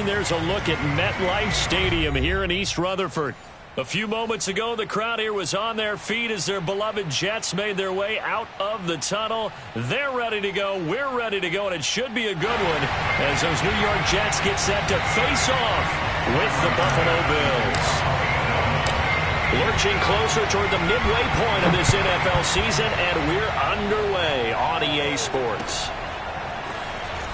17, there's a look at MetLife Stadium here in East Rutherford. A few moments ago, the crowd here was on their feet as their beloved Jets made their way out of the tunnel. They're ready to go. We're ready to go, and it should be a good one as those New York Jets get set to face off with the Buffalo Bills. Lurching closer toward the midway point of this NFL season, and we're underway on EA Sports.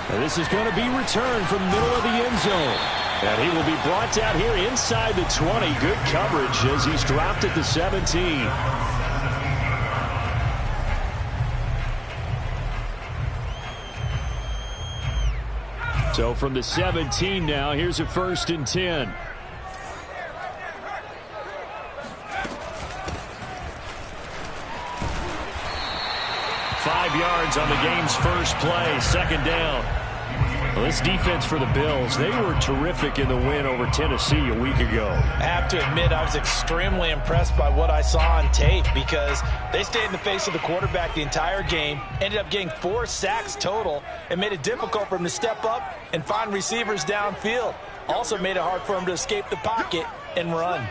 And this is going to be returned from the middle of the end zone. And he will be brought down here inside the 20. Good coverage as he's dropped at the 17. So from the 17 now, here's a 1st and 10. Yards on the game's first play, 2nd down. Well, this defense for the Bills, they were terrific in the win over Tennessee a week ago. I have to admit, I was extremely impressed by what I saw on tape because they stayed in the face of the quarterback the entire game, ended up getting 4 sacks total, and made it difficult for him to step up and find receivers downfield. Also made it hard for him to escape the pocket and run.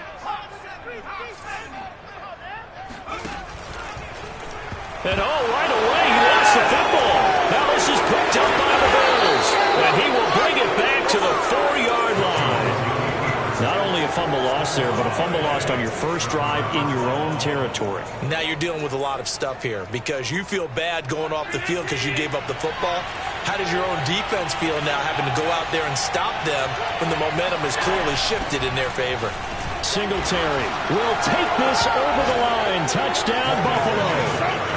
And right away, he lost the football. Now this is picked up by the Bills. And he will bring it back to the 4-yard line. Not only a fumble loss there, but a fumble lost on your first drive in your own territory. Now you're dealing with a lot of stuff here because you feel bad going off the field because you gave up the football. How does your own defense feel now having to go out there and stop them when the momentum is clearly shifted in their favor? Singletary will take this over the line. Touchdown, Buffalo.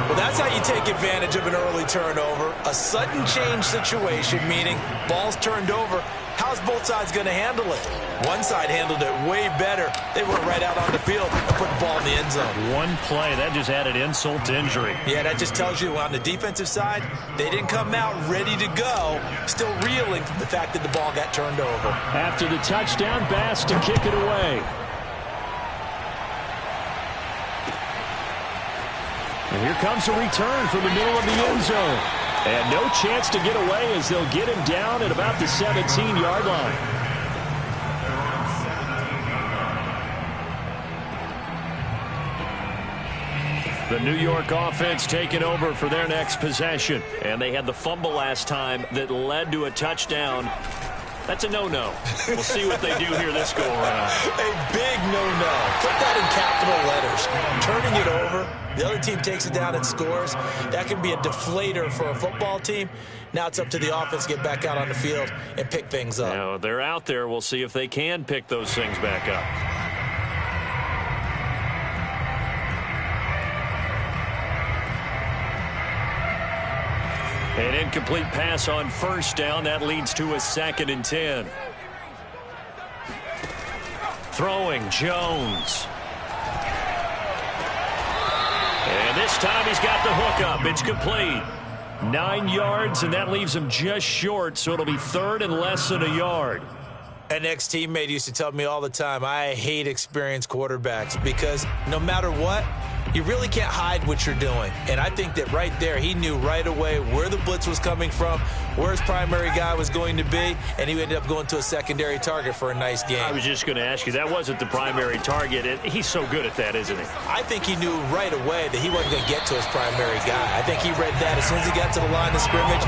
Well, that's how you take advantage of an early turnover. A sudden change situation, meaning ball's turned over. How's both sides going to handle it? One side handled it way better. They went right out on the field and put the ball in the end zone. One play, that just added insult to injury. Yeah, that just tells you on the defensive side, they didn't come out ready to go, still reeling from the fact that the ball got turned over. After the touchdown, Bass to kick it away. And here comes a return from the middle of the end zone. And no chance to get away as they'll get him down at about the 17-yard line. The New York offense taking over for their next possession. And they had the fumble last time that led to a touchdown. That's a no-no. We'll see what they do here this go-around. A big no-no. Put that in capital letters. Turning it over, the other team takes it down and scores. That can be a deflator for a football team. Now it's up to the offense to get back out on the field and pick things up. Now, they're out there. We'll see if they can pick those things back up. An incomplete pass on 1st down. That leads to a 2nd and 10. Throwing, Jones. And this time he's got the hook up. It's complete. 9 yards, and that leaves him just short, so it'll be 3rd and less than a yard. An ex-teammate used to tell me all the time, I hate experienced quarterbacks because no matter what, you really can't hide what you're doing. And I think that right there, he knew right away where the blitz was coming from, where his primary guy was going to be, and he ended up going to a secondary target for a nice game. I was just going to ask you, that wasn't the primary target. And he's so good at that, isn't he? I think he knew right away that he wasn't going to get to his primary guy. I think he read that as soon as he got to the line of scrimmage,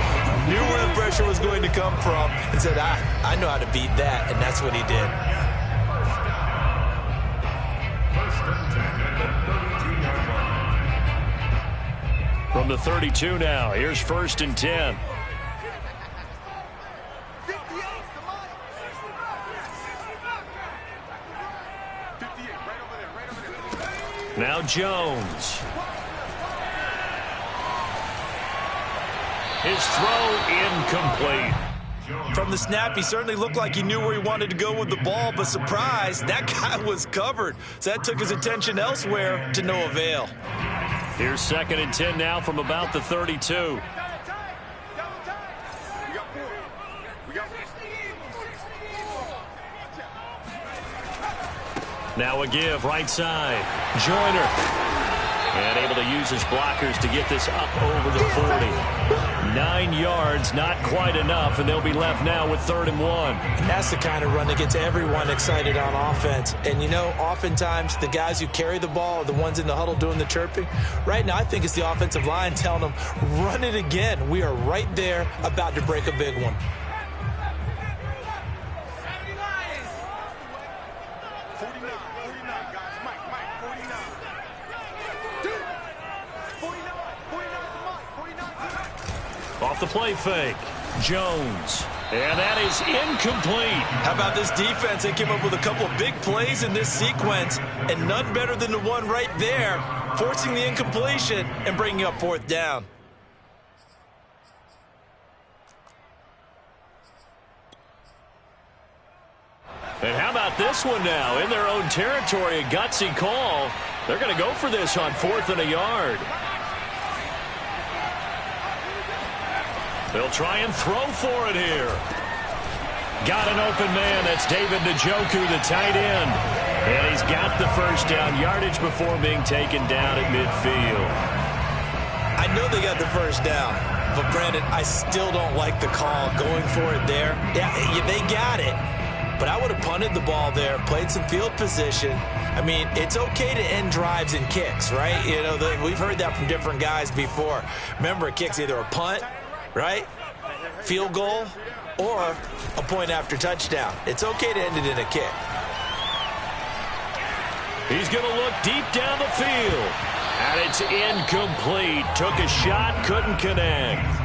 knew where the pressure was going to come from, and said, I know how to beat that, and that's what he did. From the 32 now, here's 1st and 10. Now Jones. His throw incomplete. From the snap, he certainly looked like he knew where he wanted to go with the ball, but surprise, that guy was covered. So that took his attention elsewhere to no avail. Here's 2nd and 10 now from about the 32. Now a give, right side. Joyner. And able to use his blockers to get this up over the 40. 9 yards, not quite enough, and they'll be left now with 3rd and 1. And that's the kind of run that gets everyone excited on offense. And, you know, oftentimes the guys who carry the ball are the ones in the huddle doing the chirping. Right now, I think it's the offensive line telling them, run it again. We are right there about to break a big one. Off the play fake, Jones. And that is incomplete. How about this defense? They came up with a couple of big plays in this sequence, and none better than the one right there, forcing the incompletion and bringing up 4th down. And how about this one now? In their own territory, a gutsy call. They're going to go for this on 4th and a yard. They'll try and throw for it here. Got an open man. That's David Njoku, the tight end. And he's got the first down yardage before being taken down at midfield. I know they got the first down, but Brandon, I still don't like the call going for it there. Yeah, they got it. But I would have punted the ball there, played some field position. I mean, it's okay to end drives and kicks, right? You know, we've heard that from different guys before. Remember, a kick's either a punt, right, field goal, or a point after touchdown. It's okay to end it in a kick. He's going to look deep down the field. And it's incomplete. Took a shot, couldn't connect.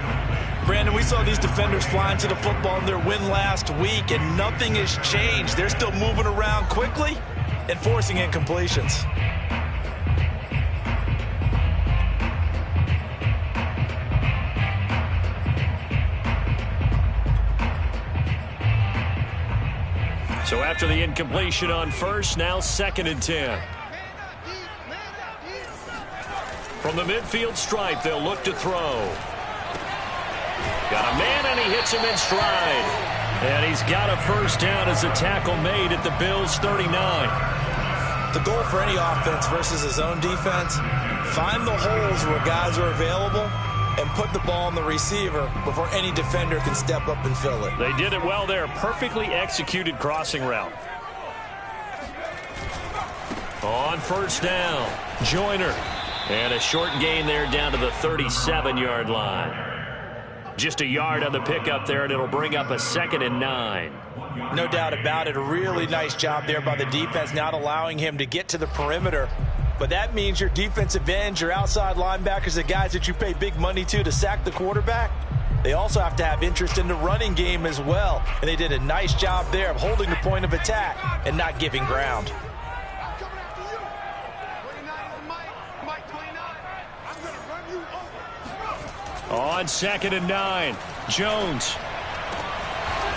Brandon, we saw these defenders flying to the football in their win last week, and nothing has changed. They're still moving around quickly and forcing incompletions. So after the incompletion on first, now 2nd and 10. From the midfield stripe, they'll look to throw. Got a man, and he hits him in stride. And he's got a first down as a tackle made at the Bills' 39. The goal for any offense versus his own defense, find the holes where guys are available and put the ball on the receiver before any defender can step up and fill it. They did it well there. Perfectly executed crossing route. On first down, Joyner. And a short gain there down to the 37-yard line. Just a yard on the pickup there, and it'll bring up a 2nd and 9. No doubt about it. A really nice job there by the defense, not allowing him to get to the perimeter. But that means your defensive ends, your outside linebackers, the guys that you pay big money to sack the quarterback, they also have to have interest in the running game as well. And they did a nice job there of holding the point of attack and not giving ground. On 2nd and 9, Jones.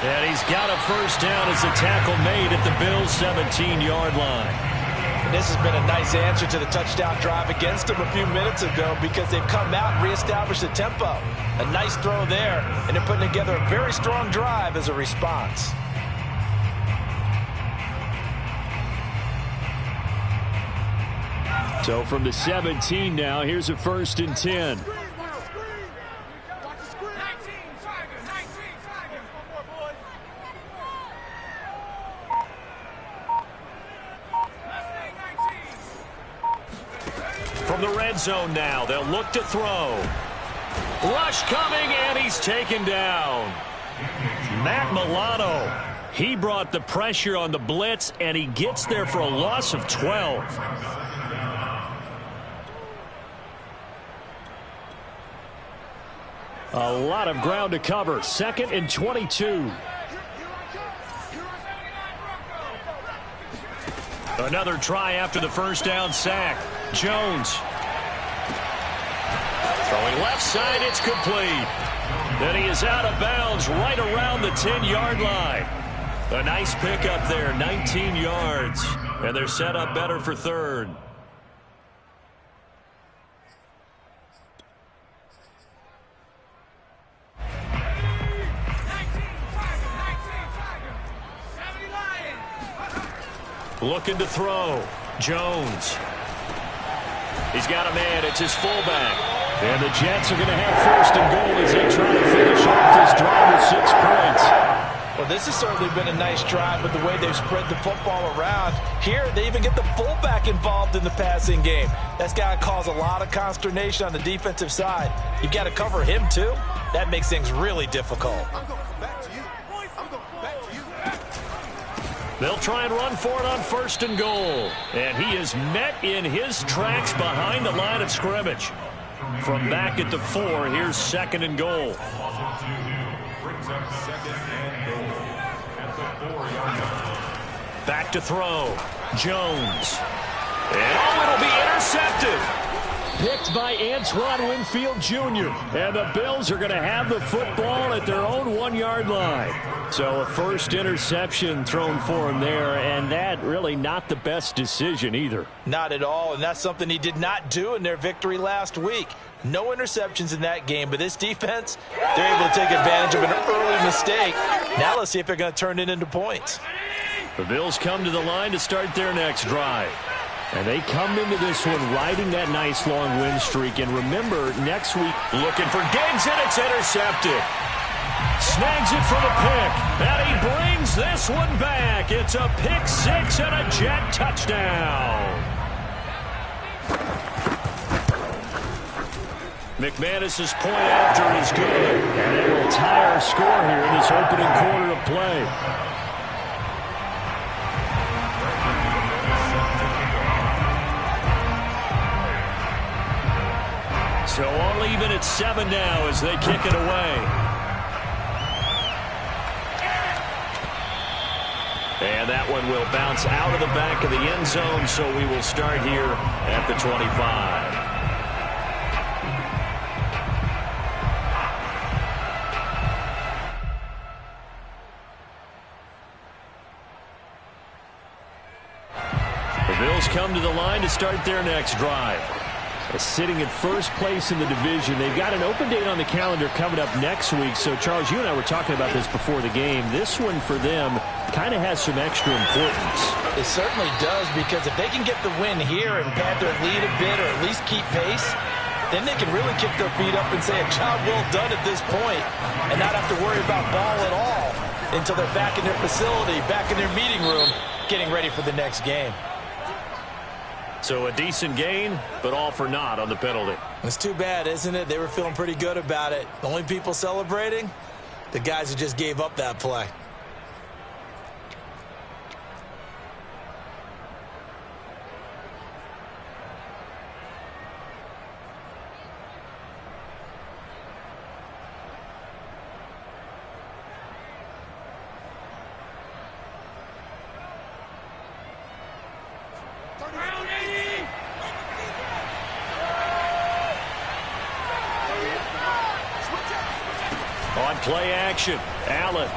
And he's got a first down as a tackle made at the Bills' 17-yard line. And this has been a nice answer to the touchdown drive against them a few minutes ago because they've come out and reestablished the tempo. A nice throw there, and they're putting together a very strong drive as a response. So from the 17 now, here's a 1st and 10. From the red zone now, they'll look to throw. Rush coming, and he's taken down. Matt Milano, he brought the pressure on the blitz, and he gets there for a loss of 12. A lot of ground to cover. 2nd and 22. Another try after the first down sack. Jones. Throwing left side, it's complete. Then he is out of bounds right around the 10-yard line. A nice pickup there, 19 yards. And they're set up better for 3rd. Looking to throw. Jones. He's got a man. It's his fullback. And the Jets are going to have first and goal as they try to finish off this drive with 6 points. Well, this has certainly been a nice drive with the way they've spread the football around. Here, they even get the fullback involved in the passing game. That's got to cause a lot of consternation on the defensive side. You've got to cover him, too. That makes things really difficult. They'll try and run for it on first and goal. And he is met in his tracks behind the line of scrimmage. From back at the 4, here's second and goal. Back to throw. Jones. And it'll be intercepted. Picked by Antoine Winfield Jr. And the Bills are going to have the football at their own 1-yard line. So a first interception thrown for him there, and that really not the best decision either. Not at all, and that's something he did not do in their victory last week. No interceptions in that game, but this defense, they're able to take advantage of an early mistake. Now let's see if they're going to turn it into points. The Bills come to the line to start their next drive. And they come into this one riding that nice long win streak. And remember, next week, looking for Diggs, and it's intercepted. Snags it for the pick. And he brings this one back. It's a pick 6 and a Jet touchdown. McManus's point after is good. And it will tie our score here in this opening quarter of play. So all even at 7 now as they kick it away. And that one will bounce out of the back of the end zone, so we will start here at the 25. The Bills come to the line to start their next drive. Sitting in first place in the division. They've got an open date on the calendar coming up next week. So, Charles, you and I were talking about this before the game. This one for them kind of has some extra importance. It certainly does, because if they can get the win here and pad their lead a bit or at least keep pace, then they can really kick their feet up and say a job well done at this point and not have to worry about ball at all until they're back in their facility, back in their meeting room, getting ready for the next game. So a decent gain, but all for naught on the penalty. It's too bad, isn't it? They were feeling pretty good about it. The only people celebrating, the guys who just gave up that play. On play action, Allen.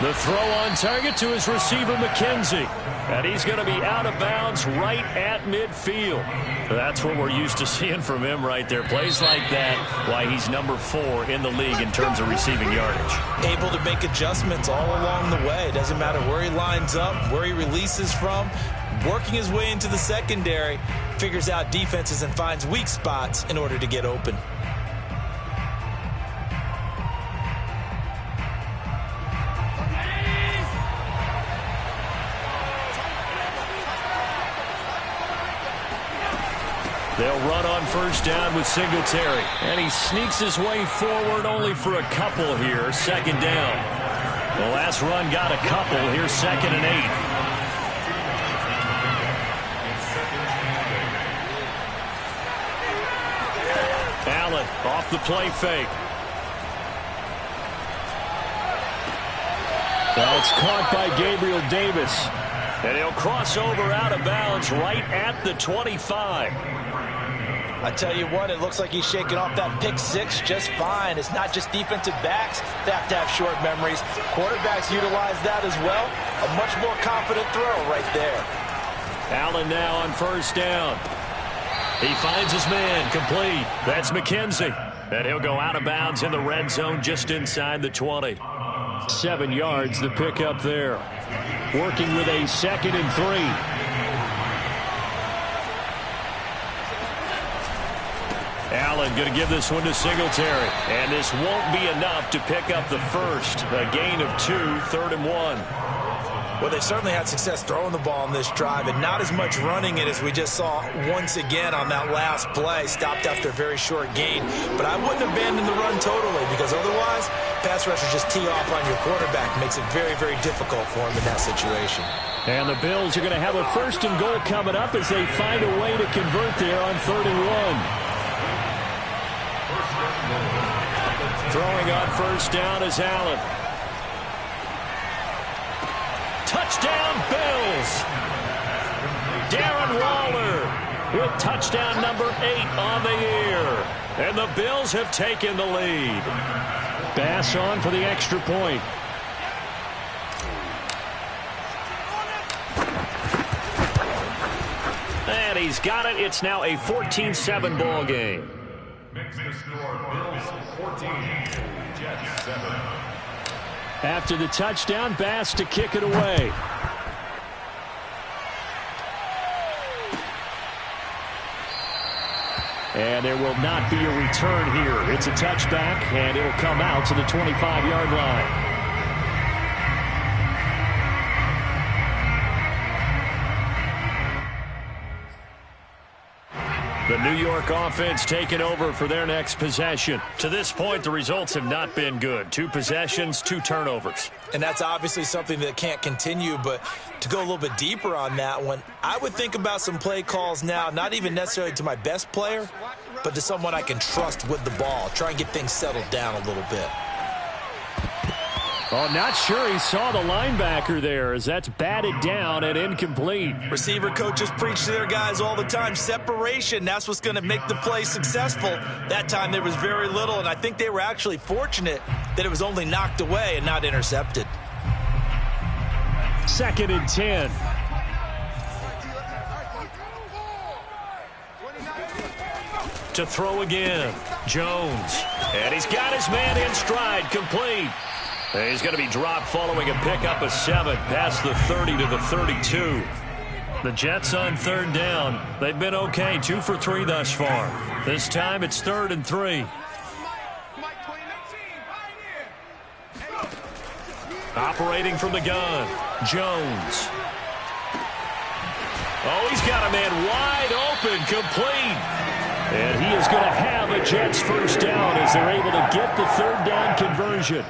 The throw on target to his receiver, McKenzie. And he's going to be out of bounds right at midfield. That's what we're used to seeing from him right there. Plays like that, why he's number 4 in the league in terms of receiving yardage. Able to make adjustments all along the way. Doesn't matter where he lines up, where he releases from. Working his way into the secondary, figures out defenses and finds weak spots in order to get open. They'll run on first down with Singletary. And he sneaks his way forward only for a couple here. Second down. The last run got a couple. Here's 2nd and 8. Allen off the play fake. Now it's caught by Gabriel Davis. And he'll cross over out of bounds right at the 25. I tell you what, it looks like he's shaking off that pick 6 just fine. It's not just defensive backs that have to have short memories. Quarterbacks utilize that as well. A much more confident throw right there. Allen now on first down. He finds his man, complete. That's McKenzie. And he'll go out of bounds in the red zone just inside the 20. 7 yards, the pickup there. Working with a 2nd and 3. going to give this one to Singletary. And this won't be enough to pick up the first. A gain of 2, 3rd and 1. Well, they certainly had success throwing the ball on this drive, and not as much running it as we just saw once again on that last play. Stopped after a very short gain. But I wouldn't abandon the run totally, because otherwise, pass rushers just tee off on your quarterback. Makes it very, very difficult for him in that situation. And the Bills are going to have a 1st and goal coming up as they find a way to convert there on 3rd and 1. Throwing on 1st down is Allen. Touchdown, Bills! Darren Waller with touchdown number 8 on the year. And the Bills have taken the lead. Bass on for the extra point. And he's got it. It's now a 14-7 ball game. Makes the score Bills 14, Jets 7. After the touchdown, Bass to kick it away. And there will not be a return here. It's a touchback, and it'll come out to the 25-yard line. The New York offense taking over for their next possession. To this point, the results have not been good. 2 possessions, 2 turnovers. And that's obviously something that can't continue, but to go a little bit deeper on that one, I would think about some play calls now, not even necessarily to my best player, but to someone I can trust with the ball. Try and get things settled down a little bit. Oh, not sure he saw the linebacker there as that's batted down and incomplete. Receiver coaches preach to their guys all the time. Separation, that's what's going to make the play successful. That time there was very little, and I think they were actually fortunate that it was only knocked away and not intercepted. 2nd and 10. To throw again, Jones. And he's got his man in stride, complete. And he's going to be dropped following a pickup of 7 past the 30 to the 32. The Jets on 3rd down. They've been okay, 2 for 3 thus far. This time it's 3rd and 3. Operating from the gun, Jones. Oh, he's got a man wide open, complete. And he is going to have a Jets 1st down as they're able to get the 3rd down conversion.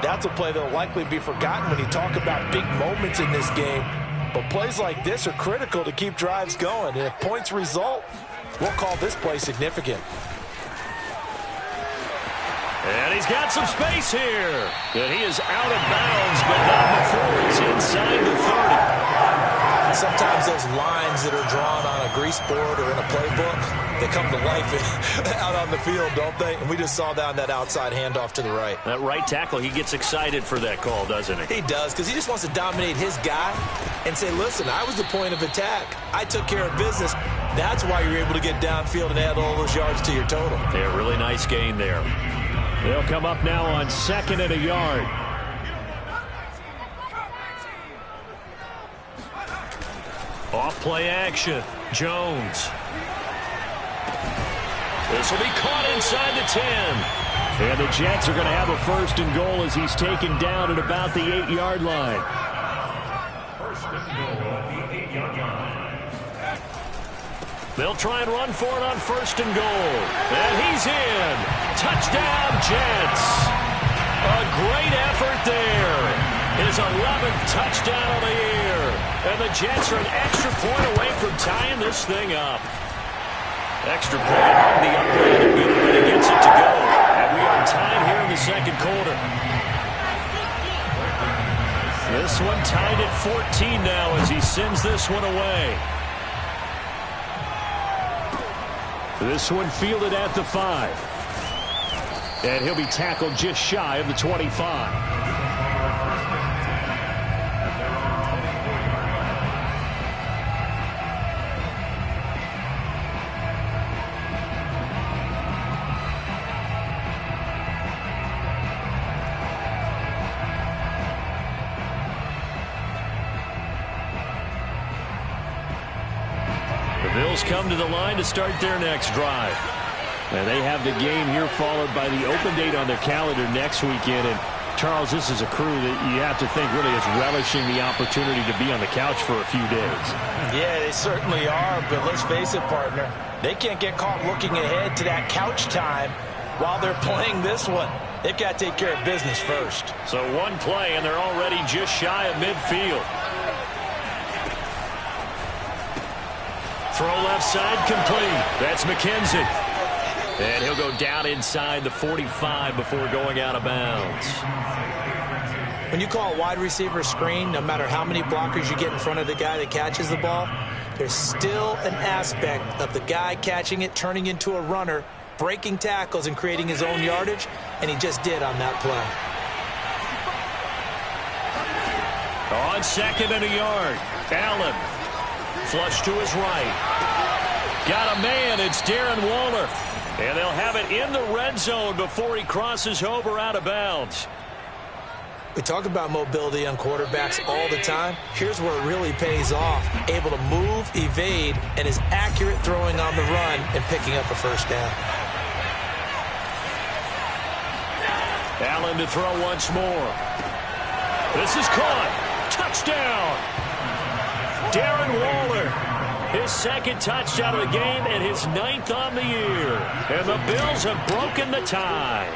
That's a play that will likely be forgotten when you talk about big moments in this game. But plays like this are critical to keep drives going. And if points result, we'll call this play significant. And he's got some space here. And he is out of bounds, but not before he's inside the 30. Sometimes those lines that are drawn on a grease board or in a playbook, they come to life out on the field, don't they? And we just saw that on that outside handoff to the right. That right tackle, he gets excited for that call, doesn't he? He does, because he just wants to dominate his guy and say, listen, I was the point of attack. I took care of business. That's why you're able to get downfield and add all those yards to your total. Yeah, really nice gain there. They'll come up now on 2nd and a yard. Off play action, Jones. This will be caught inside the 10. And the Jets are going to have a 1st and goal as he's taken down at about the 8-yard line. 1st and goal at the 8-yard line. They'll try and run for it on 1st and goal. And he's in. Touchdown, Jets. A great effort there. His 11th touchdown of the year. And the Jets are an extra point away from tying this thing up. Extra point on the upright and good, but he gets it to go. And we are tied here in the 2nd quarter. This one tied at 14 now as he sends this one away. This one fielded at the 5. And he'll be tackled just shy of the 25. The Bills come to the line to start their next drive. And they have the game here followed by the open date on their calendar next weekend. And Charles, this is a crew that you have to think really is relishing the opportunity to be on the couch for a few days. Yeah, they certainly are, but let's face it, partner. They can't get caught looking ahead to that couch time while they're playing this one. They've got to take care of business first. So one play, and they're already just shy of midfield. Throw left side complete. That's McKenzie. And he'll go down inside the 45 before going out of bounds. When you call a wide receiver screen, no matter how many blockers you get in front of the guy that catches the ball, there's still an aspect of the guy catching it, turning into a runner, breaking tackles and creating his own yardage, and he just did on that play. On second and a yard, Allen. Flush to his right. Got a man, it's Darren Waller. And they'll have it in the red zone before he crosses over out of bounds. We talk about mobility on quarterbacks all the time. Here's where it really pays off. Able to move, evade, and is accurate throwing on the run and picking up a first down. Allen to throw once more. This is caught. Touchdown. Darren Waller. His second touchdown of the game and his 9th on the year. And the Bills have broken the tie.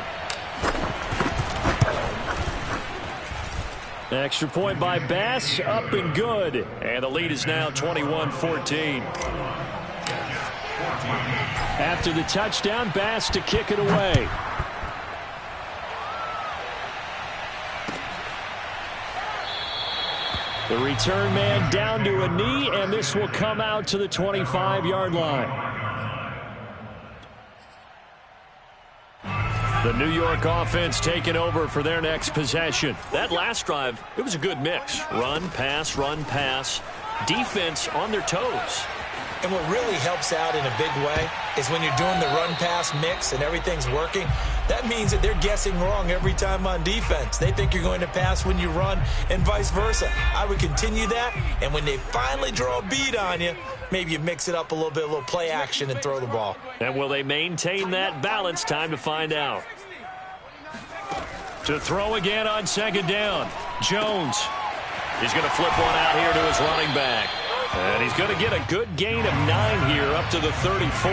Extra point by Bass, up and good. And the lead is now 21-14. After the touchdown, Bass to kick it away. The return man down to a knee, and this will come out to the 25-yard line. The New York offense taking over for their next possession. That last drive, it was a good mix. Run, pass, defense on their toes. And what really helps out in a big way is when you're doing the run-pass mix and everything's working, that means that they're guessing wrong every time on defense. They think you're going to pass when you run and vice versa. I would continue that, and when they finally draw a beat on you, maybe you mix it up a little bit, a little play action and throw the ball. And will they maintain that balance? Time to find out. To throw again on second down, Jones. He's going to flip one out here to his running back. And he's going to get a good gain of 9 here up to the 34.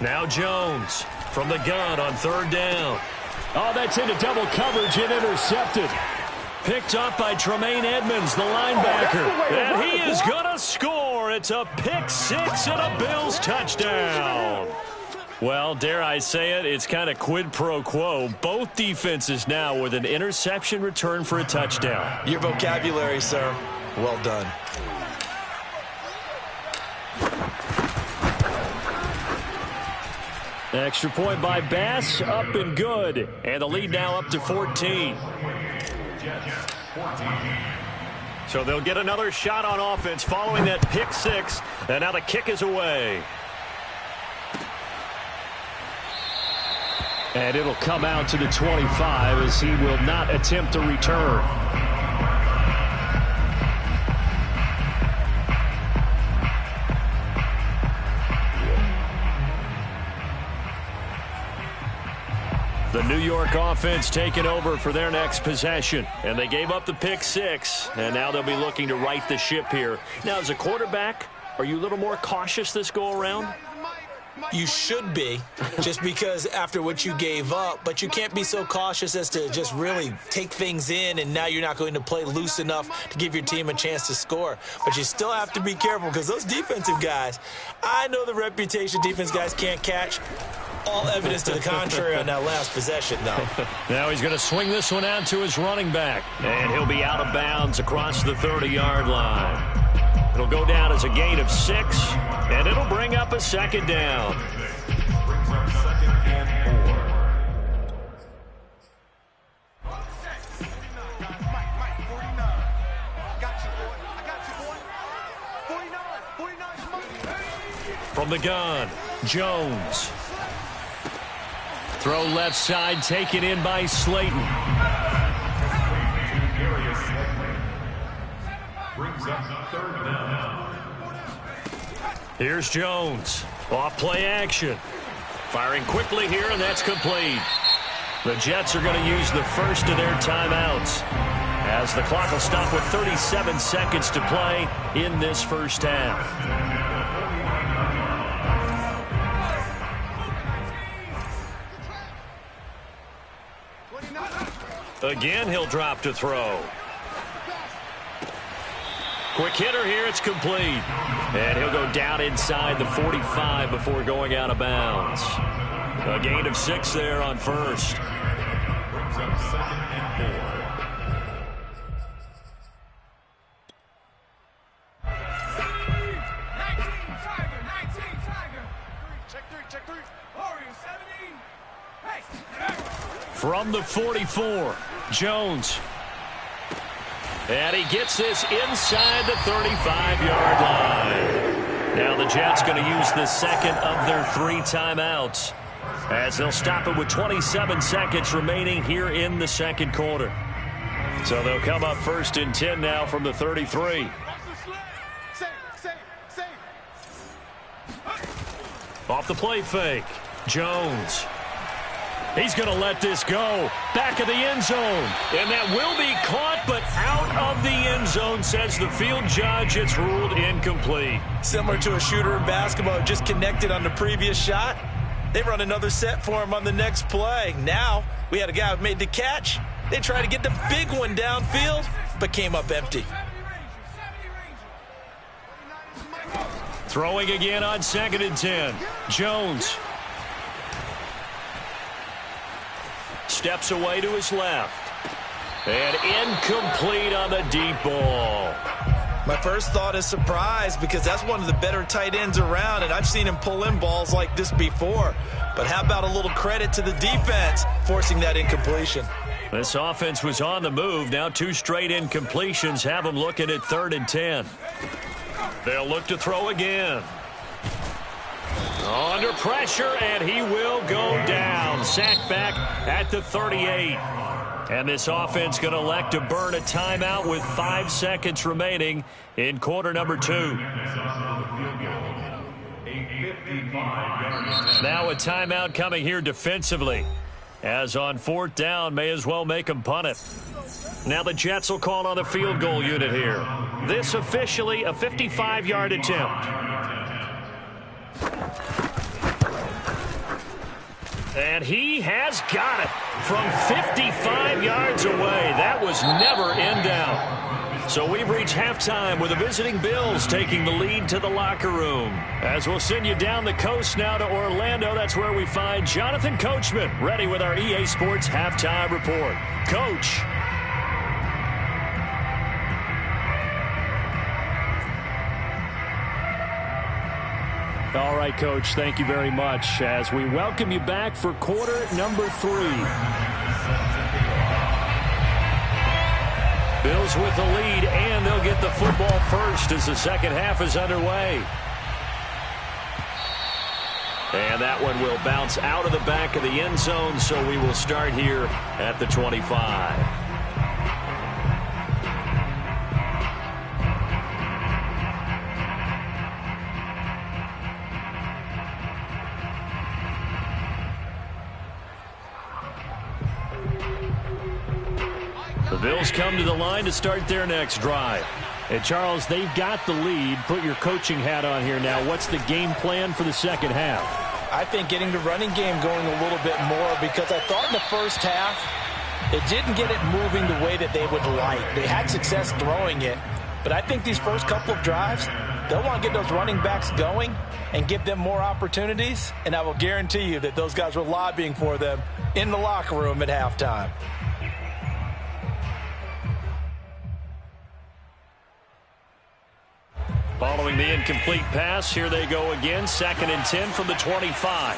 Now Jones from the gun on third down. Oh, that's into double coverage and intercepted. Picked up by Tremaine Edmonds, the linebacker. And he is going to score. It's a pick six and a Bills touchdown. Well, dare I say it, it's kind of quid pro quo. Both defenses now with an interception return for a touchdown. Your vocabulary, sir. Well done. Extra point by Bass, up and good. And the lead now up to 14. So they'll get another shot on offense following that pick six. And now the kick is away. And it'll come out to the 25 as he will not attempt to return. The New York offense taking over for their next possession. And they gave up the pick six. And now they'll be looking to right the ship here. Now, as a quarterback, are you a little more cautious this go around? You should be, just because after what you gave up, but you can't be so cautious as to just really take things in, and now you're not going to play loose enough to give your team a chance to score. But you still have to be careful because those defensive guys, I know the reputation defense guys can't catch. All evidence to the contrary on that last possession, though. Now he's going to swing this one out to his running back, and he'll be out of bounds across the 30-yard line. It'll go down as a gain of 6, and it'll bring up a second down. Brings up second and 4. From the gun, Jones. Throw left side, taken in by Slayton. Brings up third down. Here's Jones. Off play action. Firing quickly here, and that's complete. The Jets are going to use the first of their timeouts, as the clock will stop with 37 seconds to play in this first half. Again, he'll drop to throw. Quick hitter here, it's complete. And he'll go down inside the 45 before going out of bounds. A gain of 6 there on first. Brings up second and 4. From the 44, Jones. And he gets this inside the 35-yard line. Now the Jets going to use the second of their 3 timeouts, as they'll stop it with 27 seconds remaining here in the second quarter. So they'll come up first and 10 now from the 33. Off the play fake, Jones. He's going to let this go. Back of the end zone. And that will be caught, but out of the end zone, says the field judge. It's ruled incomplete. Similar to a shooter in basketball, just connected on the previous shot. They run another set for him on the next play. Now, we had a guy who made the catch. They tried to get the big one downfield, but came up empty. Throwing again on 2nd and 10. Jones. Steps away to his left. And incomplete on the deep ball. My first thought is surprise, because that's one of the better tight ends around, and I've seen him pull in balls like this before. But how about a little credit to the defense forcing that incompletion? This offense was on the move. Now 2 straight incompletions have them looking at 3rd and 10. They'll look to throw again. Under pressure, and he will go down. Sacked back at the 38. And this offense going to elect to burn a timeout with 5 seconds remaining in quarter number 2. Now a timeout coming here defensively, as on 4th down, may as well make them punt it. Now the Jets will call on the field goal unit here. This officially a 55-yard attempt. And he has got it from 55 yards away. That was never in doubt. So we've reached halftime with the visiting Bills taking the lead to the locker room. As we'll send you down the coast now to Orlando, that's where we find Jonathan Coachman ready with our EA Sports halftime report. Coach. All right, Coach, thank you very much as we welcome you back for quarter number 3. Bills with the lead, and they'll get the football first as the second half is underway. And that one will bounce out of the back of the end zone, so we will start here at the 25. The Bills come to the line to start their next drive. And, Charles, they've got the lead. Put your coaching hat on here now. What's the game plan for the second half? I think getting the running game going a little bit more, because I thought in the first half it didn't get it moving the way that they would like. They had success throwing it, but I think these first couple of drives, they'll want to get those running backs going and give them more opportunities, and I will guarantee you that those guys were lobbying for them in the locker room at halftime. Following the incomplete pass, here they go again. 2nd and 10 from the 25.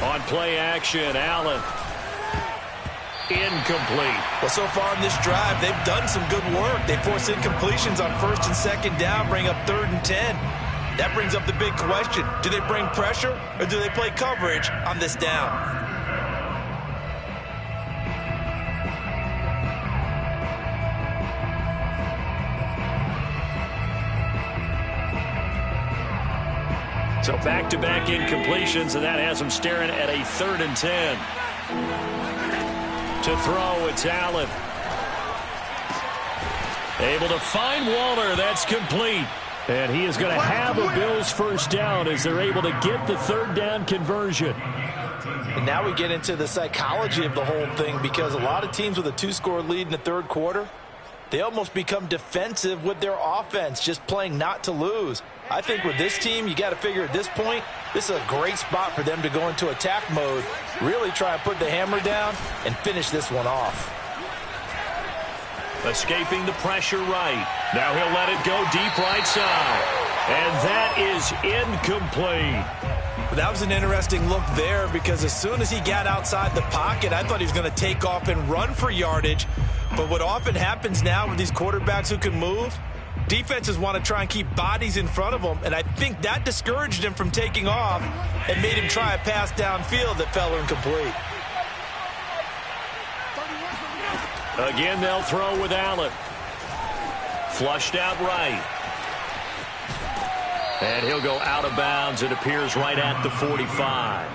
On play action, Allen. Incomplete. Well, so far in this drive, they've done some good work. They force incompletions on 1st and 2nd down, bring up 3rd and 10. That brings up the big question. Do they bring pressure or do they play coverage on this down? So back-to-back incompletions, and that has them staring at a 3rd and 10. To throw, it's Allen. Able to find Waller. That's complete. And he is going to have a Bills first down as they're able to get the 3rd down conversion. And now we get into the psychology of the whole thing, because a lot of teams with a 2-score lead in the 3rd quarter, they almost become defensive with their offense, just playing not to lose. I think with this team, you got to figure at this point, this is a great spot for them to go into attack mode, really try and put the hammer down and finish this one off. Escaping the pressure right. Now he'll let it go deep right side. And that is incomplete. That was an interesting look there, because as soon as he got outside the pocket, I thought he was going to take off and run for yardage. But what often happens now with these quarterbacks who can move, defenses want to try and keep bodies in front of them, and I think that discouraged him from taking off and made him try a pass downfield that fell incomplete. Again, they'll throw with Allen. Flushed out right. And he'll go out of bounds. It appears right at the 45.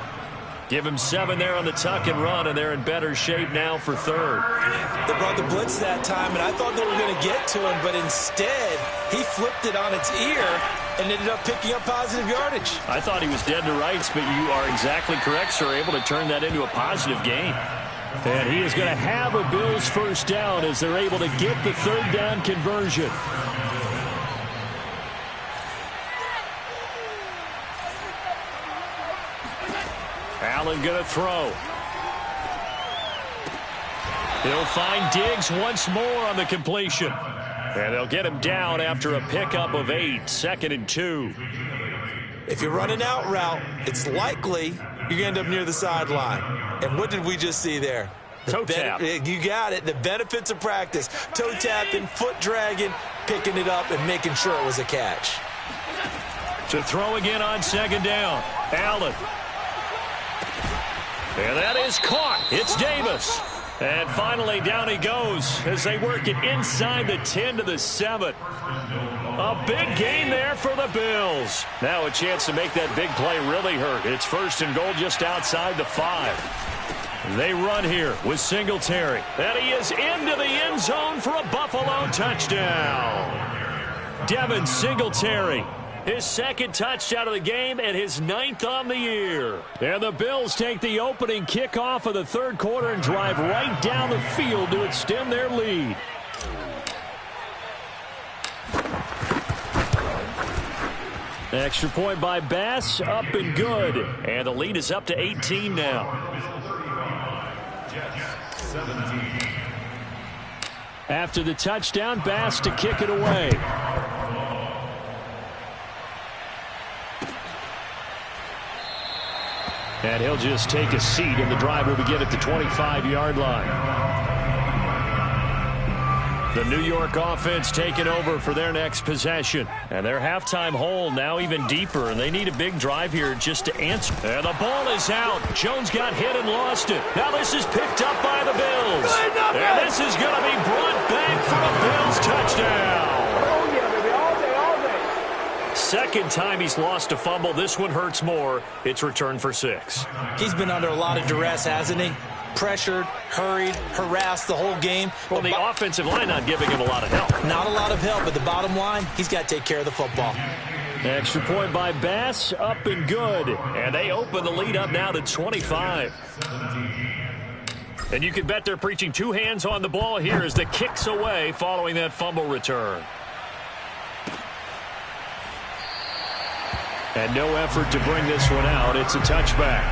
Give him 7 there on the tuck and run, and they're in better shape now for 3rd. They brought the blitz that time, and I thought they were going to get to him, but instead he flipped it on its ear and ended up picking up positive yardage. I thought he was dead to rights, but you are exactly correct, sir. Able to turn that into a positive gain. And he is going to have a Bills first down as they're able to get the 3rd down conversion. Allen going to throw. He'll find Diggs once more on the completion. And they'll get him down after a pickup of 8, 2nd and 2. If you're running out route, it's likely you're going to end up near the sideline. And what did we just see there? Toe tap. You got it. The benefits of practice. Toe tapping, foot dragging, picking it up, and making sure it was a catch. To throw again on 2nd down. Allen. And that is caught. It's Davis. And finally down he goes as they work it inside the 10 to the 7. A big gain there for the Bills. Now a chance to make that big play really hurt. It's 1st and goal just outside the 5. They run here with Singletary. And he is into the end zone for a Buffalo touchdown. Devin Singletary. His 2nd touchdown of the game and his 9th on the year. And the Bills take the opening kickoff of the 3rd quarter and drive right down the field to extend their lead. Extra point by Bass, up and good. And the lead is up to 18 now. After the touchdown, Bass to kick it away. And he'll just take a seat, and the drive will begin at the 25-yard line. The New York offense taking over for their next possession. And their halftime hole now even deeper, and they need a big drive here just to answer. And the ball is out. Jones got hit and lost it. Now this is picked up by the Bills. And this is going to be brought back for a Bills touchdown. Oh, yeah, baby, all day, all day. 2nd time he's lost a fumble. This one hurts more. It's returned for 6. He's been under a lot of duress, hasn't he? Pressured, hurried, harassed the whole game. Well, the offensive line not giving him a lot of help. Not a lot of help, but the bottom line, he's got to take care of the football. Extra point by Bass, up and good. And they open the lead up now to 25. And you can bet they're preaching 2 hands on the ball here as the kick's away following that fumble return. And no effort to bring this one out. It's a touchback.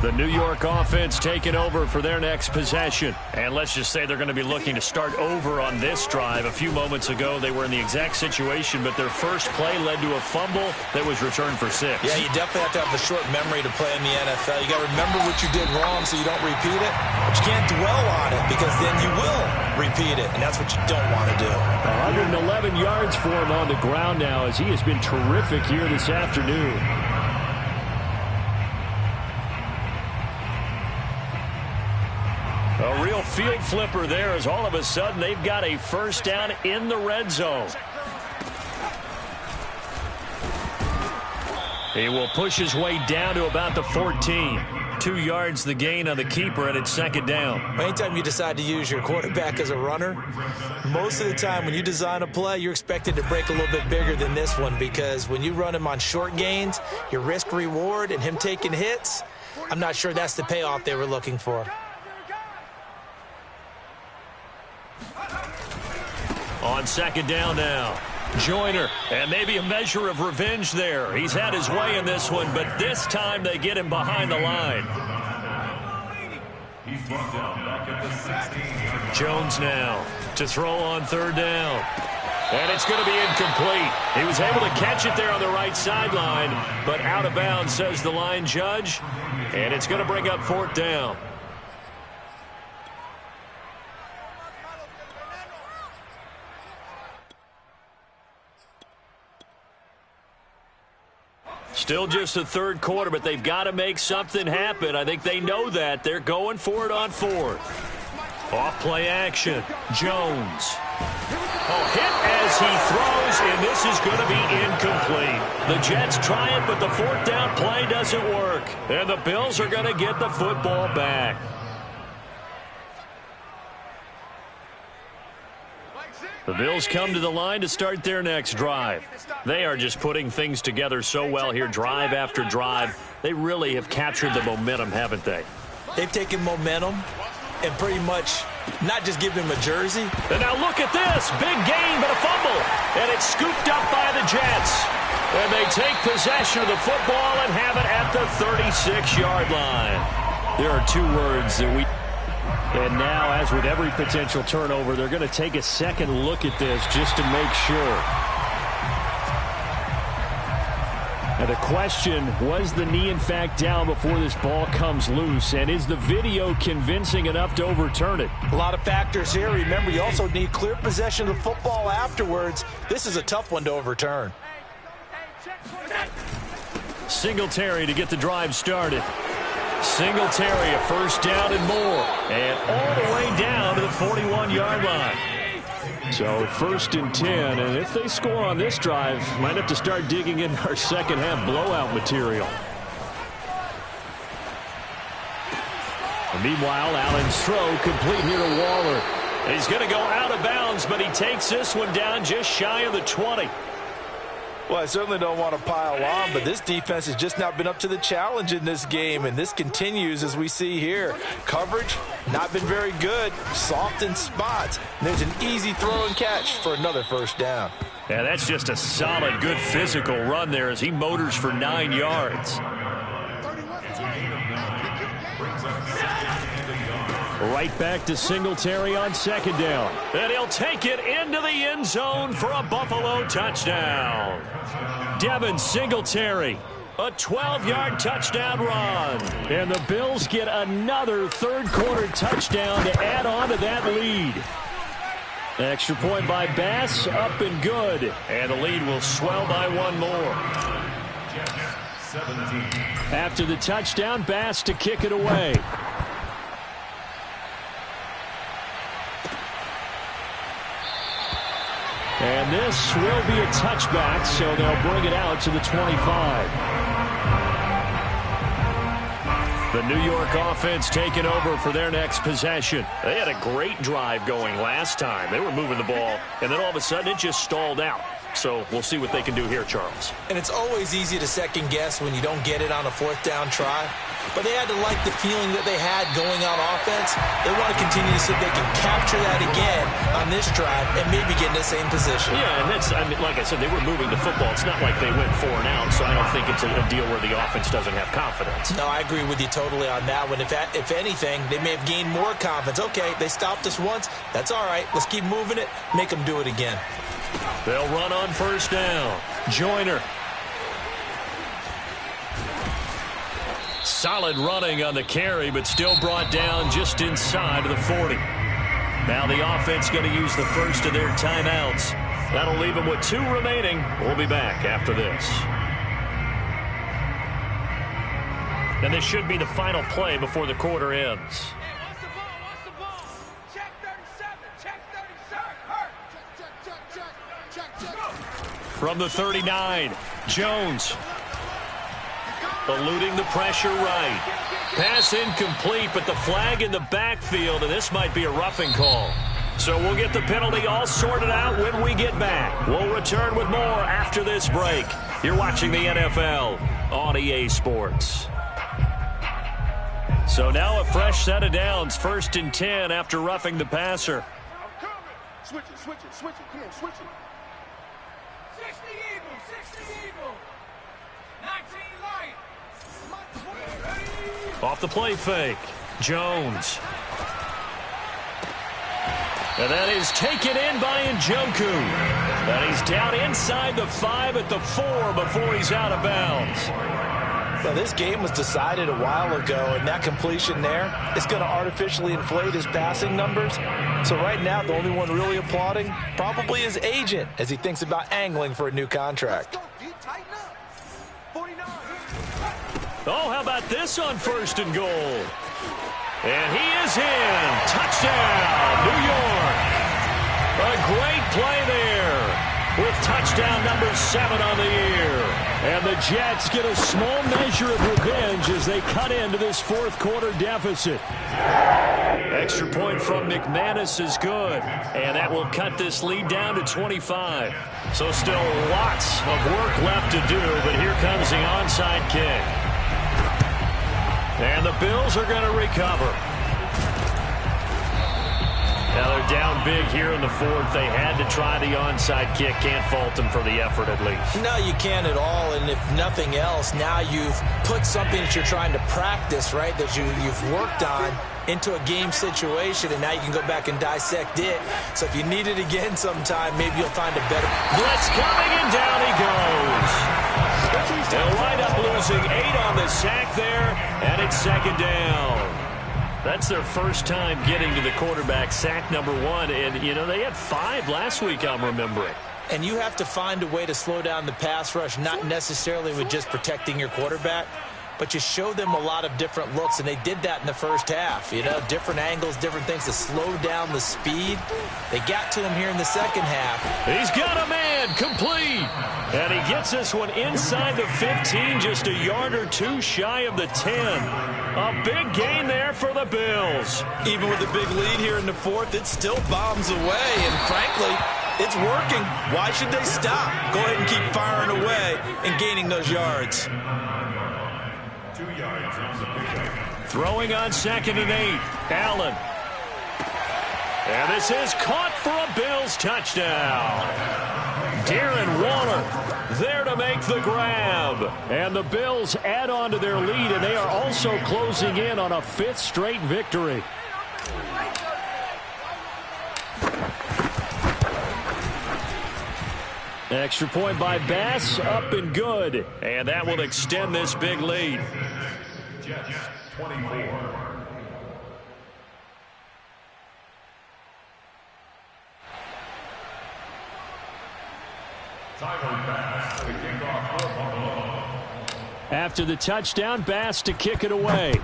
The The New York offense taking over for their next possession. And let's just say they're going to be looking to start over on this drive. A few moments ago, they were in the exact situation, but their first play led to a fumble that was returned for 6. Yeah, you definitely have to have the short memory to play in the NFL. You got to remember what you did wrong so you don't repeat it, but you can't dwell on it because then you will repeat it, and that's what you don't want to do. 111 yards for him on the ground now as he has been terrific here this afternoon. A real field flipper there as all of a sudden they've got a first down in the red zone. He will push his way down to about the 14. 2 yards the gain on the keeper, and it's second down. Anytime you decide to use your quarterback as a runner, most of the time when you design a play, you're expected to break a little bit bigger than this one because when you run him on short gains, your risk-reward and him taking hits, I'm not sure that's the payoff they were looking for. On second down now, Joyner, and maybe a measure of revenge there. He's had his way in this one, but this time they get him behind the line. He's brought down back at the 16. Jones now to throw on third down. And it's going to be incomplete. He was able to catch it there on the right sideline, but out of bounds, says the line judge. And it's going to bring up fourth down. Still just the third quarter, but they've got to make something happen. I think they know that. They're going for it on fourth. Off play action. Jones. Hit as he throws, and this is going to be incomplete. The Jets try it, but the fourth down play doesn't work. And the Bills are going to get the football back. The Bills come to the line to start their next drive. They are just putting things together so well here, drive after drive. They really have captured the momentum, haven't they? They've taken momentum and pretty much not just given him a jersey. And now look at this. Big gain, but a fumble. And it's scooped up by the Jets. And they take possession of the football and have it at the 36-yard line. There are 2 words that we... And now, as with every potential turnover, they're going to take a second look at this just to make sure. Now the question, was the knee in fact down before this ball comes loose? And is the video convincing enough to overturn it? A lot of factors here. Remember, you also need clear possession of the football afterwards. This is a tough one to overturn. Singletary to get the drive started. Singletary, a first down and more. And all the way down to the 41-yard line. So 1st and 10, and if they score on this drive, might have to start digging in our second half blowout material. And meanwhile, Allen's throw complete here to Waller. He's going to go out of bounds, but he takes this one down just shy of the 20. Well, I certainly don't want to pile on, but this defense has just not been up to the challenge in this game, and this continues as we see here. Coverage, not been very good, soft in spots. And there's an easy throw and catch for another first down. Yeah, that's just a solid, good physical run there as he motors for 9 yards. Right back to Singletary on second down. And he'll take it into the end zone for a Buffalo touchdown. Devin Singletary, a 12-yard touchdown run. And the Bills get another third-quarter touchdown to add on to that lead. Extra point by Bass, up and good. And the lead will swell by 1 more. After the touchdown, Bass to kick it away. And this will be a touchback, so they'll bring it out to the 25. The New York offense taking over for their next possession. They had a great drive going last time. They were moving the ball, and then all of a sudden it just stalled out. So we'll see what they can do here, Charles. And it's always easy to second guess when you don't get it on a fourth down try. But they had to like the feeling that they had going on offense. They want to continue to see if they can capture that again on this drive and maybe get in the same position. Yeah, and that's, I mean, like I said, they were moving the football. It's not like they went 4 and out, so I don't think it's a deal where the offense doesn't have confidence. No, I agree with you totally on that one. If anything, they may have gained more confidence. Okay, they stopped us once. That's all right. Let's keep moving it. Make them do it again. They'll run on first down. Joyner. Solid running on the carry, but still brought down just inside of the 40. Now the offense going to use the first of their timeouts. That'll leave them with 2 remaining. We'll be back after this. And this should be the final play before the quarter ends. From the 39, Jones. Eluding the pressure right. Pass incomplete, but the flag in the backfield, and this might be a roughing call. So we'll get the penalty all sorted out when we get back. We'll return with more after this break. You're watching the NFL on EA Sports. So now a fresh set of downs, 1st and 10 after roughing the passer. Switch it. Come on, switch it. 60 Eagle. 19 light. Off the play fake, Jones. And that is taken in by Njoku. And he's down inside the 5 at the 4 before he's out of bounds. Well, this game was decided a while ago, and that completion there is going to artificially inflate his passing numbers. So right now, the only one really applauding probably his agent as he thinks about angling for a new contract. Oh, how about this on 1st and goal? And he is in. Touchdown, New York. A great play there with touchdown number 7 on the year. And the Jets get a small measure of revenge as they cut into this 4th quarter deficit. Extra point from McManus is good. And that will cut this lead down to 25. So still lots of work left to do, but here comes the onside kick. And the Bills are going to recover. Now they're down big here in the 4th. They had to try the onside kick. Can't fault them for the effort at least. No, you can't at all. And if nothing else, now you've put something that you're trying to practice, right, that you've worked on into a game situation, and now you can go back and dissect it. So if you need it again sometime, maybe you'll find a better. Blitz coming, and down he goes. They'll wind up losing 8 on the sack there, and it's 2nd down. That's their first time getting to the quarterback, sack number 1. And, you know, they had 5 last week, I'm remembering. And you have to find a way to slow down the pass rush, not necessarily with just protecting your quarterback, but you show them a lot of different looks, and they did that in the first half. You know, different angles, different things to slow down the speed. They got to him here in the second half. He's got a man, complete. And he gets this one inside the 15, just a yard or 2 shy of the 10. A big gain there for the Bills. Even with a big lead here in the 4th, it still bombs away, and frankly, it's working. Why should they stop? Go ahead and keep firing away and gaining those yards. 2 yards on the pickup. Throwing on 2nd and 8. Allen. And this is caught for a Bills touchdown. Darren Waller there to make the grab. And the Bills add on to their lead, and they are also closing in on a 5th straight victory. Extra point by Bass, up and good. And that will extend this big lead. Jets 24. Tyler Bass to kick off for Buffalo. After the touchdown, Bass to kick it away.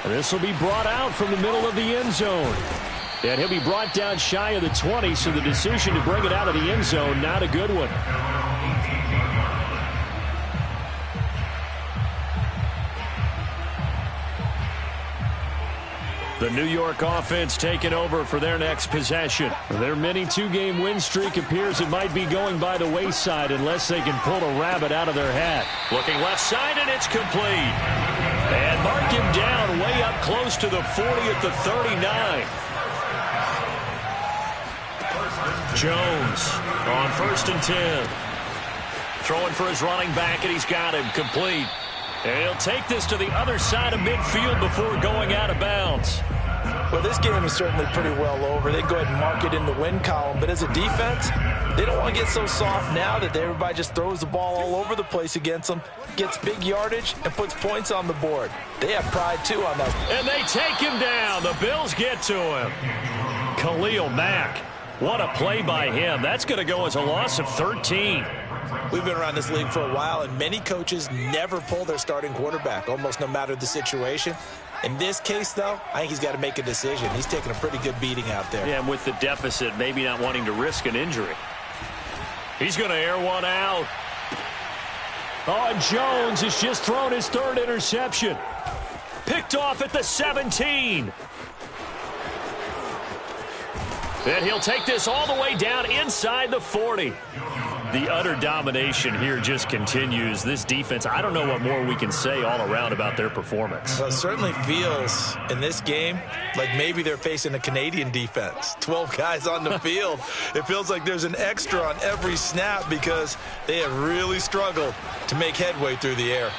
And this will be brought out from the middle of the end zone. And he'll be brought down shy of the 20, so the decision to bring it out of the end zone, not a good one. The New York offense taking over for their next possession. Their mini two-game win streak appears it might be going by the wayside unless they can pull a rabbit out of their hat. Looking left side, and it's complete. And mark him down way up close to the 40 at the 39. Jones on 1st and 10. Throwing for his running back, and he's got him complete. And he'll take this to the other side of midfield before going out of bounds. Well, this game is certainly pretty well over. They go ahead and mark it in the win column. But as a defense, they don't want to get so soft now that everybody just throws the ball all over the place against them, gets big yardage, and puts points on the board. They have pride, too, on that. And they take him down. The Bills get to him. Khalil Mack. What a play by him. That's going to go as a loss of 13. We've been around this league for a while, and many coaches never pull their starting quarterback, almost no matter the situation. In this case, though, I think he's got to make a decision. He's taking a pretty good beating out there. Yeah, and with the deficit, maybe not wanting to risk an injury. He's going to air one out. Oh, and Jones has just thrown his 3rd interception. Picked off at the 17. And he'll take this all the way down inside the 40. The utter domination here just continues. This defense, I don't know what more we can say all around about their performance. Well, it certainly feels in this game like maybe they're facing a Canadian defense. 12 guys on the field. It feels like there's an extra on every snap because they have really struggled to make headway through the air.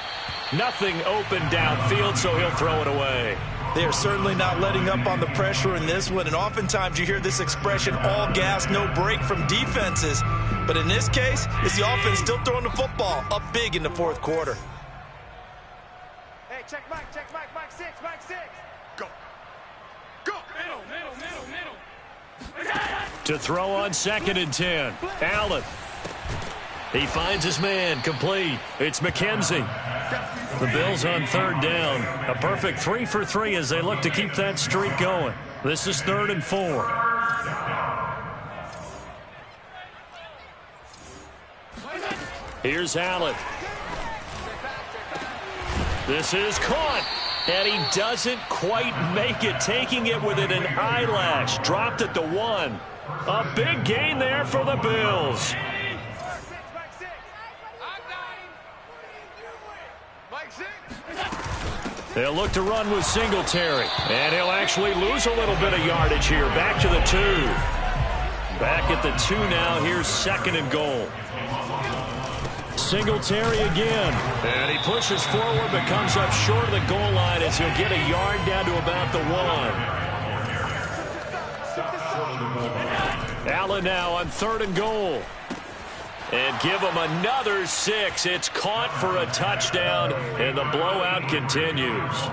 Nothing open downfield, so he'll throw it away. They are certainly not letting up on the pressure in this one, and oftentimes you hear this expression, all gas, no break from defenses. But in this case, it's the offense still throwing the football up big in the 4th quarter. Hey, check Mike, Mike 6, Mike 6. Go. Go. Middle. To throw on 2nd and 10. Allen. He finds his man, complete. It's McKenzie. The Bills on 3rd down. A perfect 3 for 3 as they look to keep that streak going. This is 3rd and 4. Here's Allen. This is caught. And he doesn't quite make it, taking it within an eyelash. Dropped at the 1. A big gain there for the Bills. They'll look to run with Singletary. And he'll actually lose a little bit of yardage here. Back to the 2. Back at the 2 now. Here's 2nd and goal. Singletary again. And he pushes forward but comes up short of the goal line as he'll get a yard down to about the 1. Allen now on 3rd and goal. And give him another 6. It's caught for a touchdown, and the blowout continues.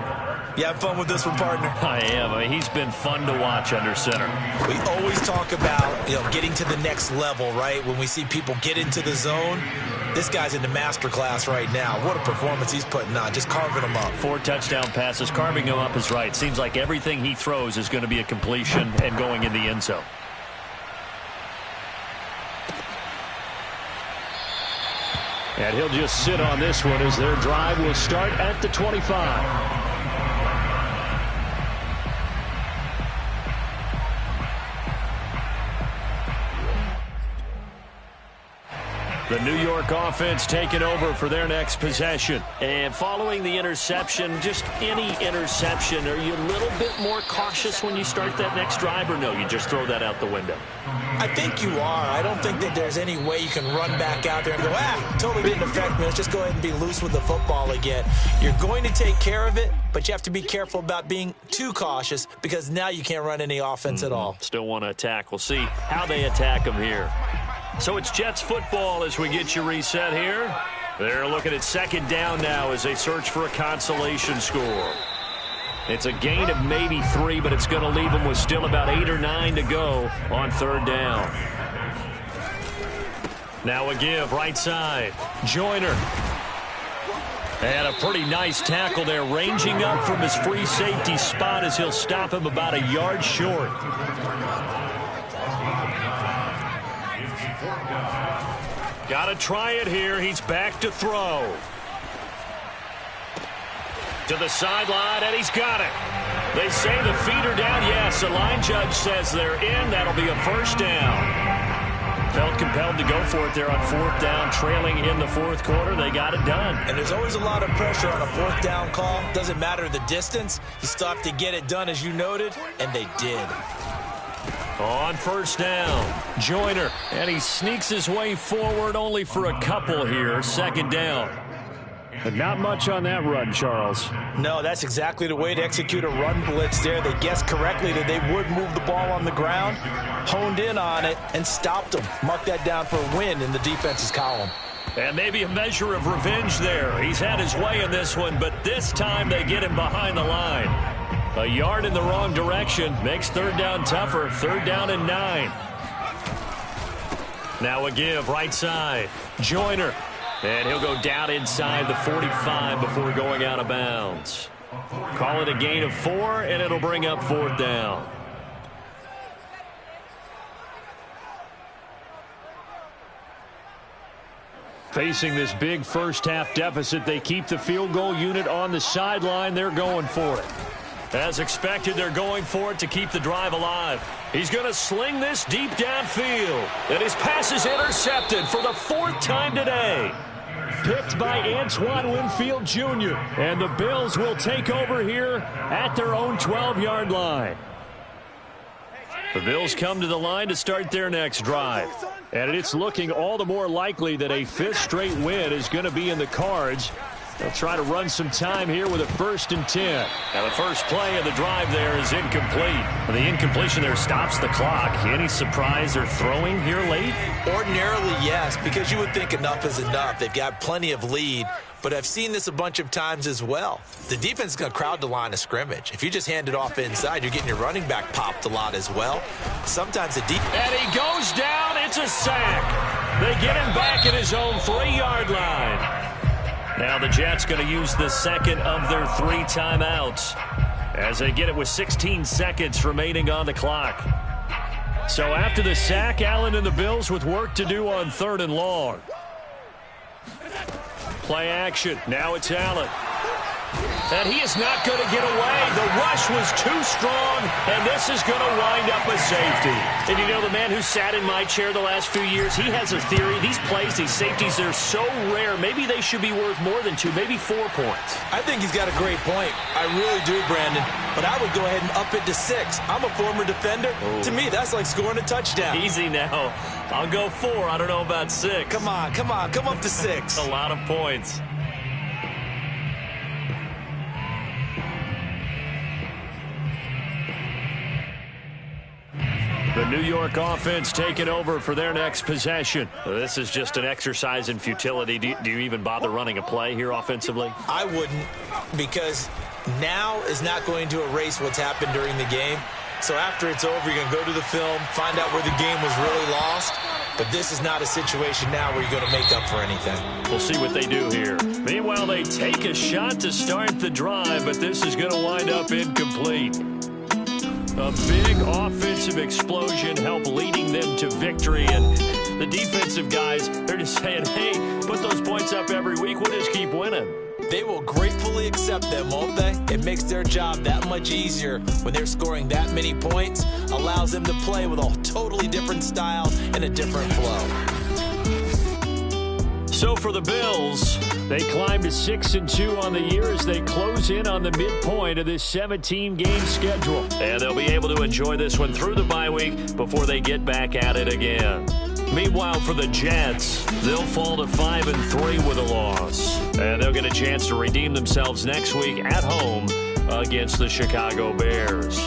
You have fun with this one, partner? I am. I mean, he's been fun to watch under center. We always talk about, getting to the next level, right? When we see people get into the zone, this guy's in the master class right now. What a performance he's putting on, just carving them up. 4 touchdown passes. Carving him up is right. Seems like everything he throws is going to be a completion and going in the end zone. And he'll just sit on this one as their drive will start at the 25. The New York offense taking over for their next possession. And following the interception, just any interception, are you a little bit more cautious when you start that next drive, or no, you just throw that out the window? I think you are. I don't think that there's any way you can run back out there and go, totally didn't affect me. Let's just go ahead and be loose with the football again. You're going to take care of it, but you have to be careful about being too cautious because now you can't run any offense at all. Still want to attack. We'll see how they attack them here. So it's Jets football as we get you reset here. They're looking at 2nd down now as they search for a consolation score. It's a gain of maybe 3, but it's going to leave them with still about 8 or 9 to go on 3rd down. Now a give right side. Joyner. And a pretty nice tackle there, ranging up from his free safety spot as he'll stop him about a yard short. Got to try it here. He's back to throw. To the sideline, and he's got it. They say the feet are down. Yes, the line judge says they're in. That'll be a first down. Felt compelled to go for it there on 4th down, trailing in the 4th quarter. They got it done. And there's always a lot of pressure on a 4th down call. Doesn't matter the distance. You still have to get it done, as you noted, and they did. On 1st down, Joyner, and he sneaks his way forward only for a couple here. 2nd down. But not much on that run, Charles. No, that's exactly the way to execute a run blitz there. They guessed correctly that they would move the ball on the ground, honed in on it, and stopped them. Mark that down for a win in the defense's column. And maybe a measure of revenge there. He's had his way in this one, but this time they get him behind the line. A yard in the wrong direction makes 3rd down tougher. 3rd down and 9. Now a give right side. Joyner. And he'll go down inside the 45 before going out of bounds. Call it a gain of 4, and it'll bring up 4th down. Facing this big first-half deficit, they keep the field goal unit on the sideline. They're going for it. As expected, they're going for it to keep the drive alive. He's going to sling this deep downfield. And his pass is intercepted for the 4th time today. Picked by Antoine Winfield Jr. And the Bills will take over here at their own 12-yard line. The Bills come to the line to start their next drive. And it's looking all the more likely that a 5th straight win is going to be in the cards. They'll try to run some time here with a 1st and 10. Now the first play of the drive there is incomplete. The incompletion there stops the clock. Any surprise they're throwing here late? Ordinarily, yes, because you would think enough is enough. They've got plenty of lead, but I've seen this a bunch of times as well. The defense is going to crowd the line of scrimmage. If you just hand it off inside, you're getting your running back popped a lot as well. Sometimes the defense... And he goes down. It's a sack. They get him back at his own 3-yard line. Now the Jets going to use the 2nd of their 3 timeouts as they get it with 16 seconds remaining on the clock. So after the sack, Allen and the Bills with work to do on 3rd and long. Play action. Now it's Allen. And he is not going to get away. The rush was too strong, and this is going to wind up a safety. And you know, the man who sat in my chair the last few years, he has a theory. These plays, these safeties, they're so rare. Maybe they should be worth more than 2, maybe 4 points. I think he's got a great point. I really do, Brandon. But I would go ahead and up it to 6. I'm a former defender. Oh. To me, that's like scoring a touchdown. Easy now. I'll go 4. I don't know about 6. Come on. Come up to 6. A lot of points. The New York offense taking over for their next possession. This is just an exercise in futility. Do you even bother running a play here offensively? I wouldn't, because now is not going to erase what's happened during the game. So after it's over, you're going to go to the film, find out where the game was really lost. But this is not a situation now where you're going to make up for anything. We'll see what they do here. Meanwhile, they take a shot to start the drive, but this is going to wind up incomplete. A big offensive explosion helped leading them to victory, and the defensive guys, they're just saying, hey, put those points up every week. We'll just keep winning. They will gratefully accept them, won't they? It makes their job that much easier when they're scoring that many points, allows them to play with a totally different style and a different flow. So for the Bills, they climb to 6-2 on the year as they close in on the midpoint of this 17-game schedule. And they'll be able to enjoy this one through the bye week before they get back at it again. Meanwhile, for the Jets, they'll fall to 5-3 with a loss. And they'll get a chance to redeem themselves next week at home against the Chicago Bears.